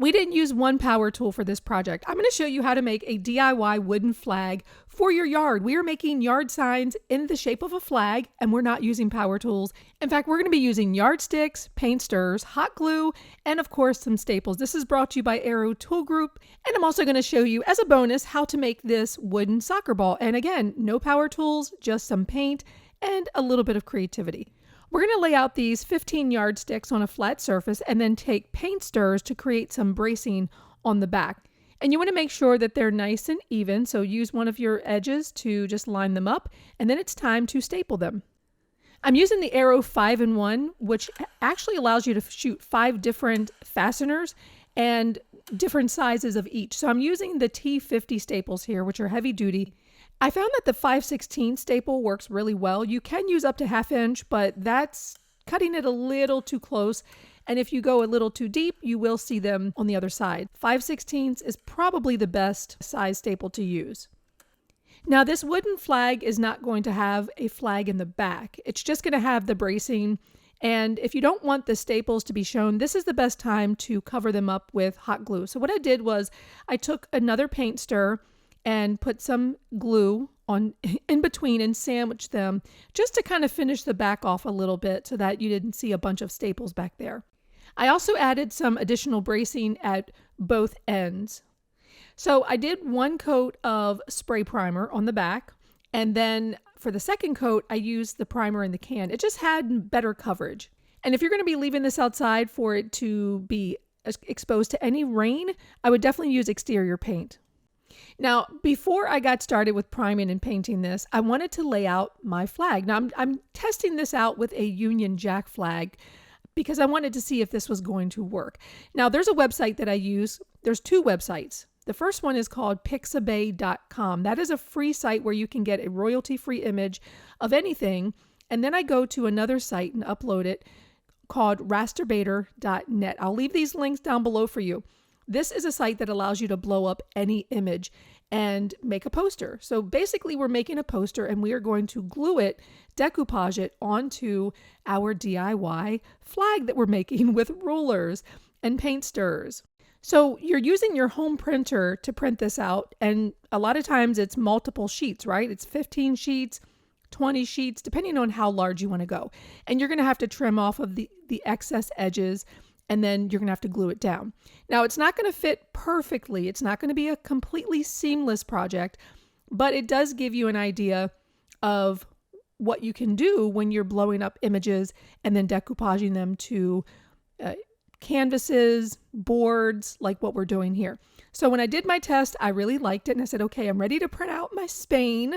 We didn't use one power tool for this project. I'm going to show you how to make a DIY wooden flag for your yard. We are making yard signs in the shape of a flag, and we're not using power tools. In fact, we're going to be using yardsticks, paint stirrers, hot glue, and of course some staples. This is brought to you by Arrow Tool Group, and I'm also going to show you as a bonus how to make this wooden soccer ball. And again, no power tools, just some paint and a little bit of creativity. We're going to lay out these 15 yardsticks on a flat surface and then take paint stirrers to create some bracing on the back. And you want to make sure that they're nice and even, so use one of your edges to just line them up, and then it's time to staple them. I'm using the Arrow 5-in-1, which actually allows you to shoot 5 different fasteners and different sizes of each. So I'm using the T50 staples here, which are heavy duty. I found that the 5/16 staple works really well. You can use up to 1/2 inch, but that's cutting it a little too close. And if you go a little too deep, you will see them on the other side. 5/16 is probably the best size staple to use. Now, this wooden flag is not going to have a flag in the back. It's just going to have the bracing. And if you don't want the staples to be shown, this is the best time to cover them up with hot glue. So what I did was I took another paint stirrer and put some glue on in between and sandwiched them just to kind of finish the back off a little bit so that you didn't see a bunch of staples back there. I also added some additional bracing at both ends. So I did 1 coat of spray primer on the back, and then for the second coat, I used the primer in the can. It just had better coverage. And if you're going to be leaving this outside for it to be exposed to any rain, I would definitely use exterior paint. Now, before I got started with priming and painting this, I wanted to lay out my flag. Now, I'm testing this out with a Union Jack flag because I wanted to see if this was going to work. Now, there's a website that I use. There's 2 websites. The first one is called pixabay.com. That is a free site where you can get a royalty-free image of anything. And then I go to another site and upload it called rasterbaiter.net. I'll leave these links down below for you. This is a site that allows you to blow up any image and make a poster. So basically we're making a poster and we are going to glue it, decoupage it onto our DIY flag that we're making with rulers and paint stirrers. So you're using your home printer to print this out, and a lot of times it's multiple sheets, right? It's 15 sheets, 20 sheets, depending on how large you want to go. And you're going to have to trim off of the excess edges, and then you're going to have to glue it down. Now, it's not going to fit perfectly. It's not going to be a completely seamless project, but it does give you an idea of what you can do when you're blowing up images and then decoupaging them to canvases, boards, like what we're doing here. So when I did my test, I really liked it, and I said, okay, I'm ready to print out my Spain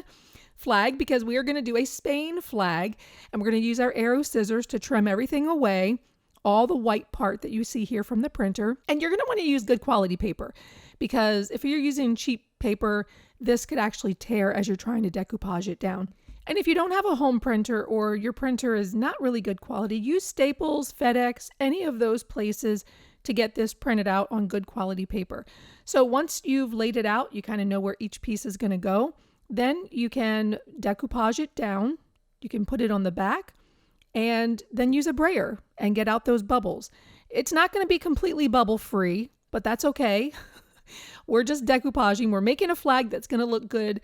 flag because we are going to do a Spain flag, and we're going to use our Arrow scissors to trim everything away, all the white part that you see here from the printer. And you're going to want to use good quality paper because if you're using cheap paper, this could actually tear as you're trying to decoupage it down. And if you don't have a home printer or your printer is not really good quality, use Staples, FedEx, any of those places to get this printed out on good quality paper. So once you've laid it out, you kind of know where each piece is going to go. Then you can decoupage it down. You can put it on the back and then use a brayer and get out those bubbles. It's not going to be completely bubble free, but that's okay. We're just decoupaging. We're making a flag that's going to look good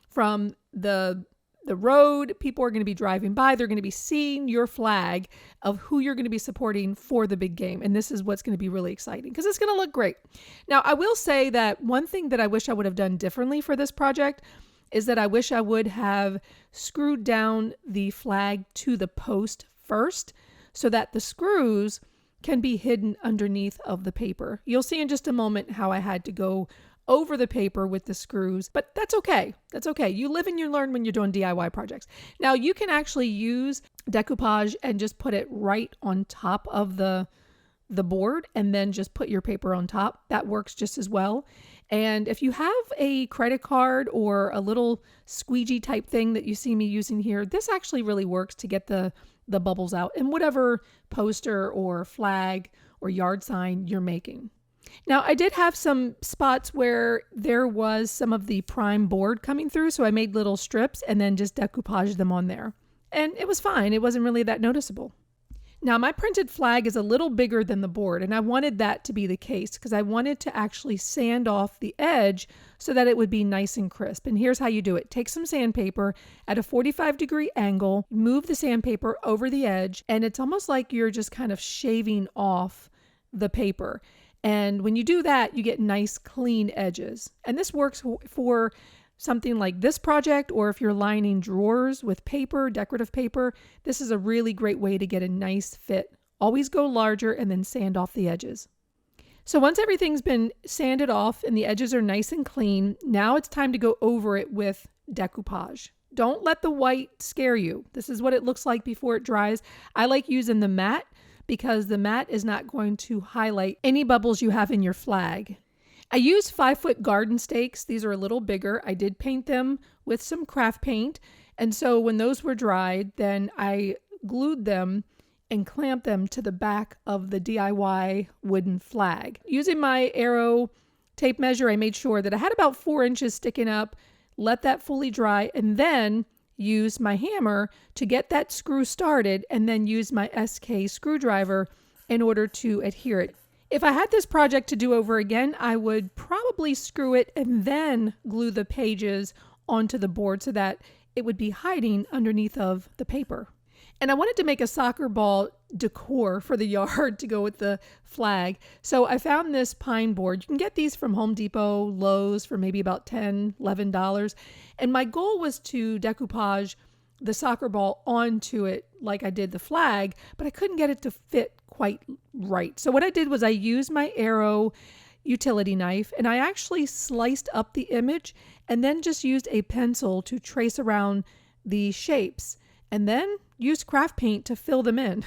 from the road. People are going to be driving by. They're going to be seeing your flag of who you're going to be supporting for the big game. And this is what's going to be really exciting because it's going to look great. Now, I will say that one thing that I wish I would have done differently for this project is that I wish I would have screwed down the flag to the post first so that the screws can be hidden underneath of the paper. You'll see in just a moment how I had to go over the paper with the screws, but that's okay. That's okay. You live and you learn when you're doing DIY projects. Now you can actually use decoupage and just put it right on top of the board and then just put your paper on top. That works just as well. And if you have a credit card or a little squeegee type thing that you see me using here, this actually really works to get the bubbles out in whatever poster or flag or yard sign you're making. Now, I did have some spots where there was some of the prime board coming through, so I made little strips and then just decoupaged them on there. And it was fine. It wasn't really that noticeable. Now my printed flag is a little bigger than the board, and I wanted that to be the case because I wanted to actually sand off the edge so that it would be nice and crisp. And here's how you do it. Take some sandpaper at a 45-degree angle, move the sandpaper over the edge, and it's almost like you're just kind of shaving off the paper. And when you do that, you get nice clean edges. And this works for something like this project, or if you're lining drawers with paper, decorative paper, this is a really great way to get a nice fit. Always go larger and then sand off the edges. So once everything's been sanded off and the edges are nice and clean, now it's time to go over it with decoupage. Don't let the white scare you. This is what it looks like before it dries. I like using the matte because the matte is not going to highlight any bubbles you have in your flag. I used 5-foot garden stakes. These are a little bigger. I did paint them with some craft paint. And so when those were dried, then I glued them and clamped them to the back of the DIY wooden flag. Using my Arrow tape measure, I made sure that I had about 4 inches sticking up, let that fully dry, and then use my hammer to get that screw started, and then use my SK screwdriver in order to adhere it. If I had this project to do over again, I would probably screw it and then glue the pages onto the board so that it would be hiding underneath of the paper. And I wanted to make a soccer ball decor for the yard to go with the flag. So I found this pine board. You can get these from Home Depot, Lowe's for maybe about $10, $11. And my goal was to decoupage the soccer ball onto it like I did the flag, but I couldn't get it to fit quite right. So what I did was I used my Arrow utility knife and I actually sliced up the image and then just used a pencil to trace around the shapes and then used craft paint to fill them in.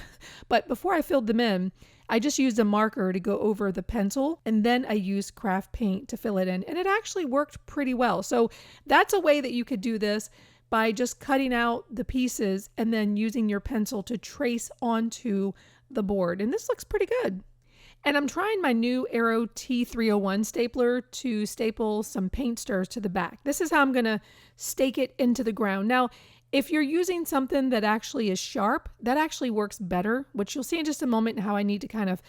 But before I filled them in, I just used a marker to go over the pencil and then I used craft paint to fill it in, and it actually worked pretty well. So that's a way that you could do this, by just cutting out the pieces and then using your pencil to trace onto the board. And this looks pretty good. And I'm trying my new Arrow T301 stapler to staple some paint stirs to the back. This is how I'm going to stake it into the ground. Now, if you're using something that actually is sharp, that actually works better, which you'll see in just a moment how I need to kind of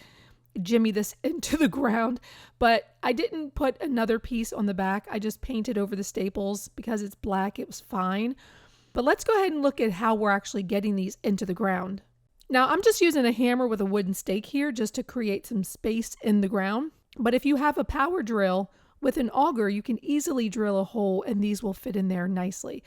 jimmy this into the ground. But I didn't put another piece on the back. I just painted over the staples because it's black. It was fine. But let's go ahead and look at how we're actually getting these into the ground. Now I'm just using a hammer with a wooden stake here just to create some space in the ground. But if you have a power drill with an auger, you can easily drill a hole and these will fit in there nicely.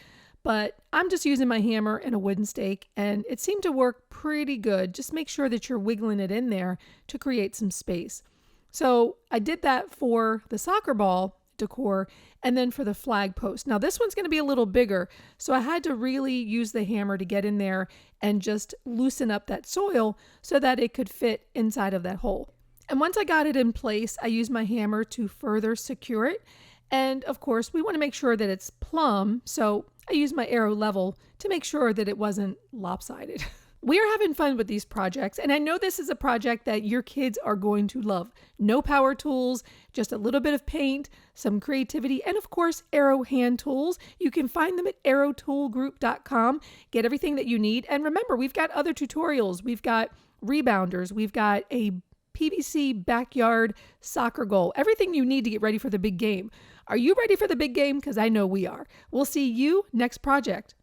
But I'm just using my hammer and a wooden stake, and it seemed to work pretty good. Just make sure that you're wiggling it in there to create some space. So I did that for the soccer ball decor and then for the flag post. Now this one's going to be a little bigger, so I had to really use the hammer to get in there and just loosen up that soil so that it could fit inside of that hole. And once I got it in place, I used my hammer to further secure it. And of course, we want to make sure that it's plumb, so I used my Arrow level to make sure that it wasn't lopsided. We are having fun with these projects, and I know this is a project that your kids are going to love. No power tools, just a little bit of paint, some creativity, and of course, Arrow hand tools. You can find them at arrowtoolgroup.com. Get everything that you need. And remember, we've got other tutorials. We've got rebounders. We've got a PVC backyard soccer goal. Everything you need to get ready for the big game. Are you ready for the big game? Because I know we are. We'll see you next project.